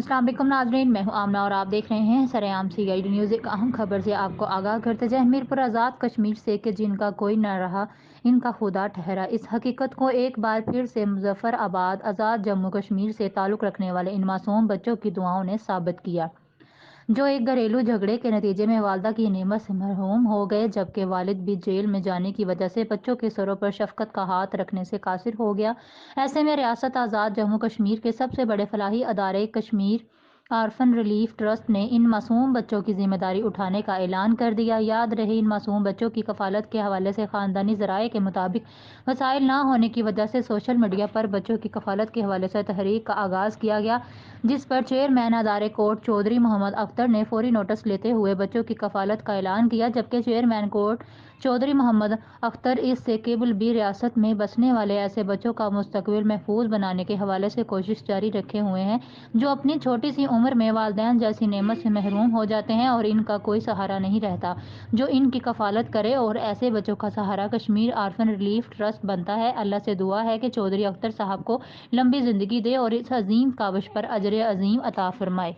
السلام علیکم ناظرین، میں ہوں آمنہ اور آپ دیکھ رہے ہیں سرعام CID نیوز۔ ایک اہم خبر سے آپ کو آگاہ کرتے جائیں۔ میرپور آزاد کشمیر سے کہ جن کا کوئی نہ رہا ان کا خدا ٹھہرا، اس حقیقت کو ایک بار پھر سے مظفر آباد آزاد جموں کشمیر سے تعلق رکھنے والے ان معصوم بچوں کی دعاؤں نے ثابت کیا، جو ایک گھریلو جھگڑے کے نتیجے میں والدہ کی نعمت سے محروم ہو گئے، جبکہ والد بھی جیل میں جانے کی وجہ سے بچوں کے سروں پر شفقت کا ہاتھ رکھنے سے قاصر ہو گیا۔ ایسے میں ریاست آزاد جموں کشمیر کے سب سے بڑے فلاحی ادارے کشمیر آرفن ریلیف ٹرسٹ نے ان معصوم بچوں کی ذمہ داری اٹھانے کا اعلان کر دیا۔ یاد رہے، ان معصوم بچوں کی کفالت کے حوالے سے خاندانی ذرائع کے مطابق وسائل نہ ہونے کی وجہ سے سوشل میڈیا پر بچوں کی کفالت کے حوالے سے تحریک کا آغاز کیا گیا، جس پر چیئرمین ادارے کوٹ چودھری محمد اختر نے فوری نوٹس لیتے ہوئے بچوں کی کفالت کا اعلان کیا، جبکہ چیئرمین کوٹ چودھری محمد اختر اس سے قبل بھی ریاست میں بسنے والے ایسے بچوں کا مستقبل محفوظ بنانے کے حوالے سے کوشش جاری رکھے ہوئے ہیں جو اپنی چھوٹی سی عمر میں والدین جیسی نعمت سے محروم ہو جاتے ہیں اور ان کا کوئی سہارا نہیں رہتا جو ان کی کفالت کرے، اور ایسے بچوں کا سہارا کشمیر آرفن ریلیف ٹرسٹ بنتا ہے۔ اللہ سے دعا ہے کہ چودھری اختر صاحب کو لمبی زندگی دے اور اس عظیم کاوش پر اجر عظیم عطا فرمائے۔